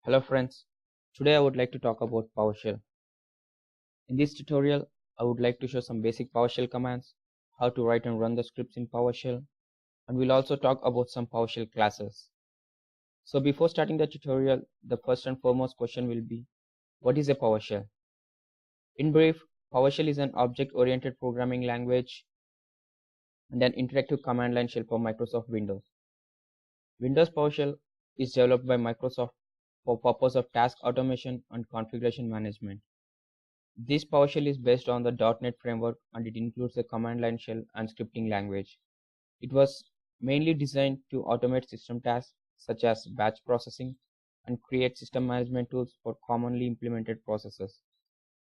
Hello friends, today I would like to talk about PowerShell. In this tutorial, I would like to show some basic PowerShell commands, how to write and run the scripts in PowerShell, and we'll also talk about some PowerShell classes. So before starting the tutorial, the first and foremost question will be, what is a PowerShell? In brief, PowerShell is an object-oriented programming language and an interactive command line shell for Microsoft Windows. Windows PowerShell is developed by Microsoft for purpose of task automation and configuration management. This PowerShell is based on the .NET framework and it includes a command line shell and scripting language. It was mainly designed to automate system tasks such as batch processing and create system management tools for commonly implemented processes.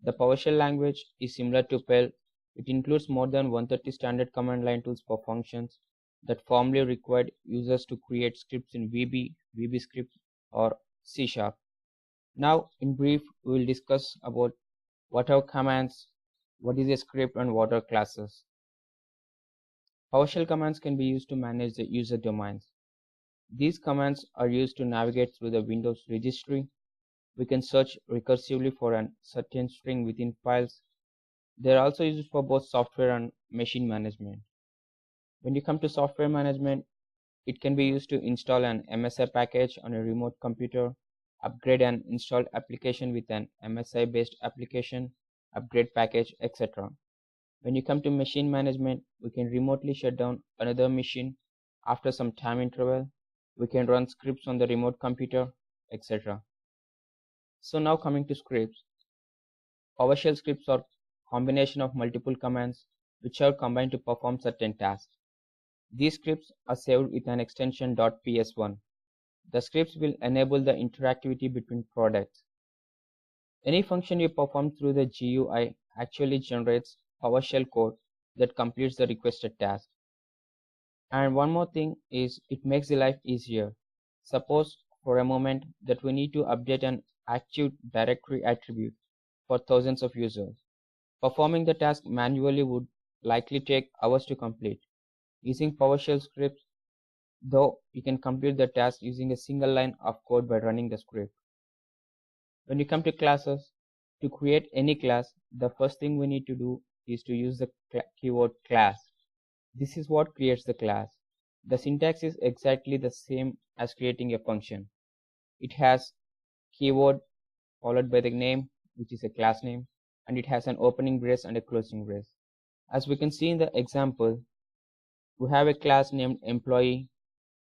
The PowerShell language is similar to Perl. It includes more than 130 standard command line tools for functions that formerly required users to create scripts in VB, VBScript, or C#. Now, in brief, we will discuss about what are commands, what is a script, and what are classes. PowerShell commands can be used to manage the user domains. These commands are used to navigate through the Windows registry. We can search recursively for a certain string within files. They are also used for both software and machine management. When you come to software management, it can be used to install an MSI package on a remote computer, upgrade an installed application with an MSI based application, upgrade package, etc. When you come to machine management, we can remotely shut down another machine after some time interval. We can run scripts on the remote computer, etc. So now coming to scripts. PowerShell scripts are combination of multiple commands which are combined to perform certain tasks. These scripts are saved with an extension .ps1. The scripts will enable the interactivity between products. Any function you perform through the GUI actually generates PowerShell code that completes the requested task. And one more thing is it makes the life easier. Suppose for a moment that we need to update an Active Directory attribute for thousands of users. Performing the task manually would likely take hours to complete. Using PowerShell scripts, though, you can complete the task using a single line of code by running the script. When you come to classes, to create any class, the first thing we need to do is to use the keyword class. This is what creates the class. The syntax is exactly the same as creating a function. It has keyword followed by the name, which is a class name, and it has an opening brace and a closing brace. As we can see in the example, we have a class named employee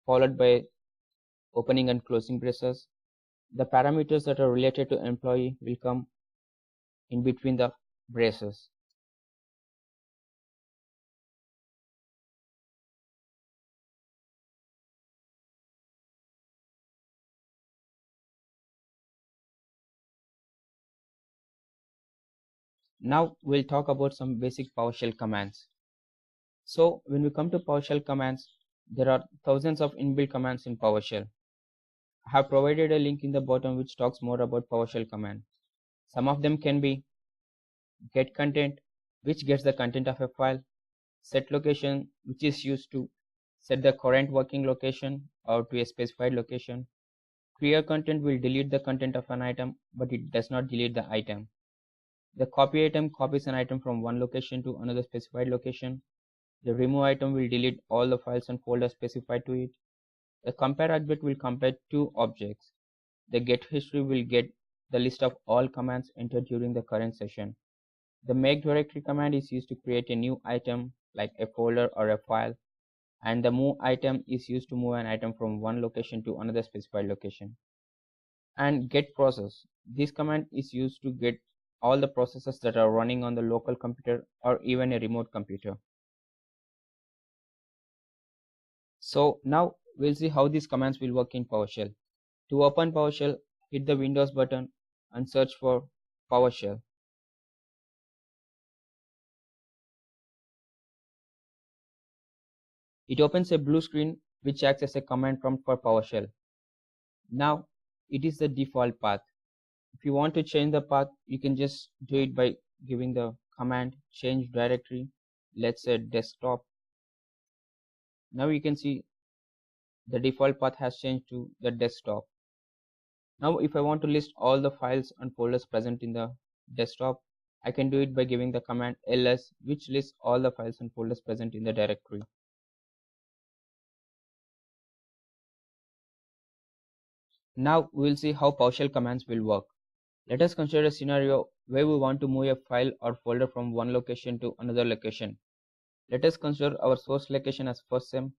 followed by opening and closing braces. The parameters that are related to employee will come in between the braces. Now we'll talk about some basic PowerShell commands. So when we come to PowerShell commands, there are thousands of inbuilt commands in PowerShell. I have provided a link in the bottom which talks more about PowerShell command. Some of them can be get content, which gets the content of a file, set location, which is used to set the current working location or to a specified location. Clear content will delete the content of an item, but it does not delete the item. The copy item copies an item from one location to another specified location. The remove item will delete all the files and folders specified to it. The compare object will compare two objects. The get history will get the list of all commands entered during the current session. The make directory command is used to create a new item like a folder or a file, and the move item is used to move an item from one location to another specified location. And get process. This command is used to get all the processes that are running on the local computer or even a remote computer. So now we'll see how these commands will work in PowerShell. To open PowerShell, hit the Windows button and search for PowerShell. It opens a blue screen which acts as a command prompt for PowerShell. Now it is the default path. If you want to change the path, you can just do it by giving the command change directory. Let's say desktop. Now you can see the default path has changed to the desktop. Now if I want to list all the files and folders present in the desktop, I can do it by giving the command ls, which lists all the files and folders present in the directory. Now we will see how PowerShell commands will work. Let us consider a scenario where we want to move a file or folder from one location to another location. Let us consider our source location as first sem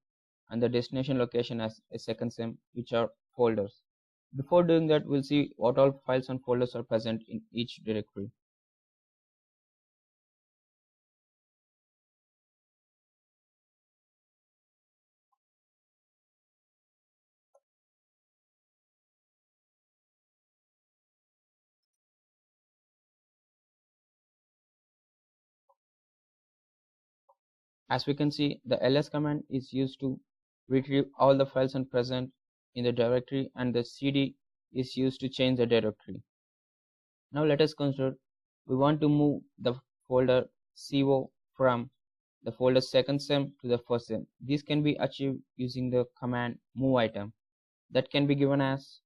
and the destination location as a second sem, which are folders. Before doing that, we'll see what all files and folders are present in each directory. As we can see, the ls command is used to retrieve all the files and present in the directory, and the cd is used to change the directory. Now let us consider we want to move the folder co from the folder second sem to the first sem. This can be achieved using the command move item that can be given as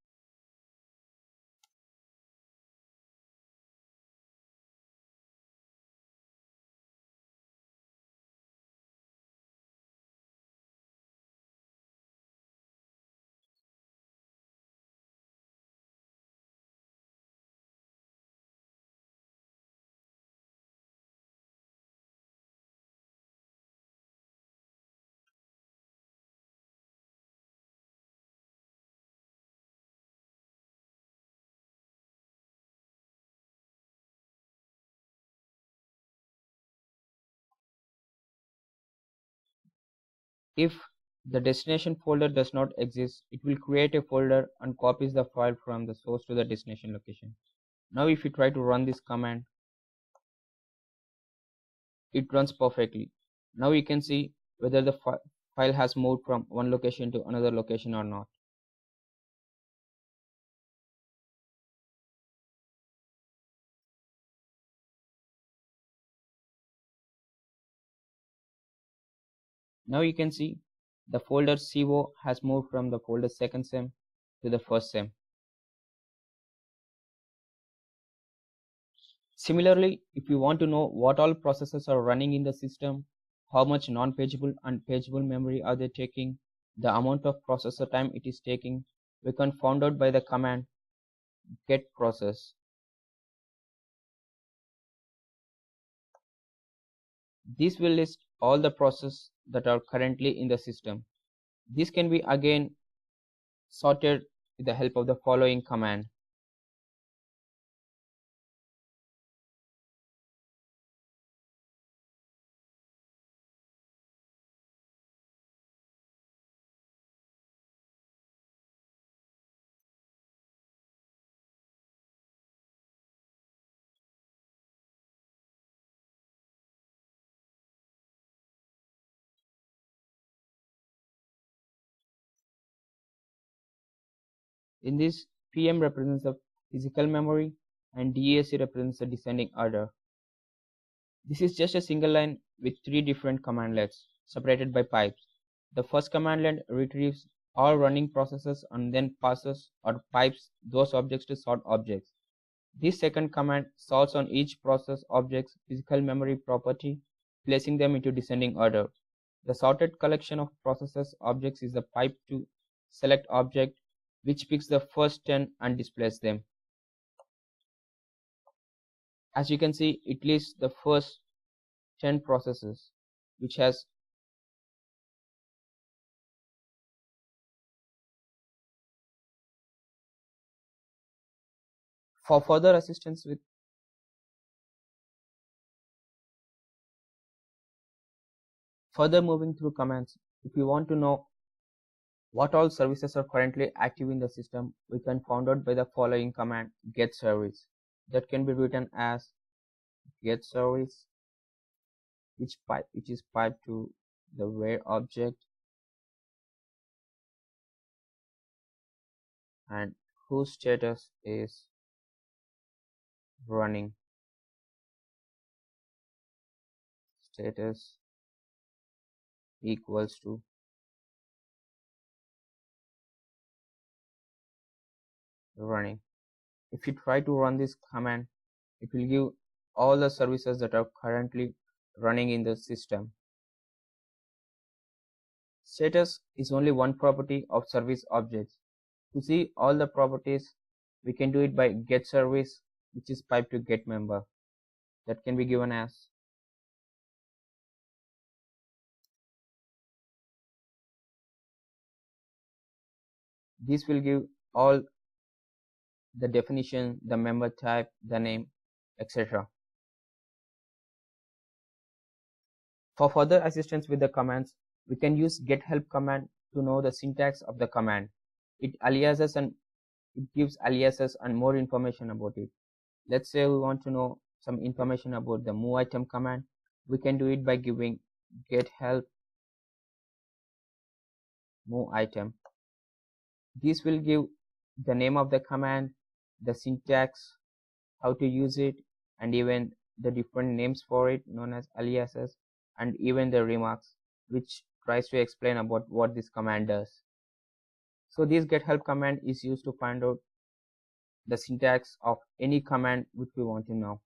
if the destination folder does not exist, it will create a folder and copies the file from the source to the destination location. Now if you try to run this command, it runs perfectly. Now you can see whether the file has moved from one location to another location or not. Now you can see the folder co has moved from the folder second sem to the first sem. Similarly, if you want to know what all processes are running in the system, how much non-pageable and pageable memory are they taking, the amount of processor time it is taking, we can find out by the command get process. This will list all the processes that are currently in the system. This can be again sorted with the help of the following command. In this, PM represents the physical memory and DAC represents the descending order. This is just a single line with three different commandlets separated by pipes. The first commandlet retrieves all running processes and then passes or pipes those objects to sort objects. This second command sorts on each process object's physical memory property, placing them into descending order. The sorted collection of processes objects is the pipe to select object, which picks the first 10 and displays them. As you can see, it lists the first 10 processes, which has for further assistance with further moving through commands. If you want to know what all services are currently active in the system, we can find out by the following command get service. That can be written as get service, which is piped to the where object, and whose status is running. Status equals to . running. If you try to run this command, it will give all the services that are currently running in the system. Status is only one property of service objects. To see all the properties, we can do it by get service, which is piped to get member. That can be given as this will give all the definition, the member type, the name, etc. For further assistance with the commands, we can use get help command to know the syntax of the command. It gives aliases and more information about it. Let's say we want to know some information about the move item command. We can do it by giving get help move item. This will give the name of the command, the syntax, how to use it, and even the different names for it known as aliases, and even the remarks which tries to explain about what this command does. So this get help command is used to find out the syntax of any command which we want to know.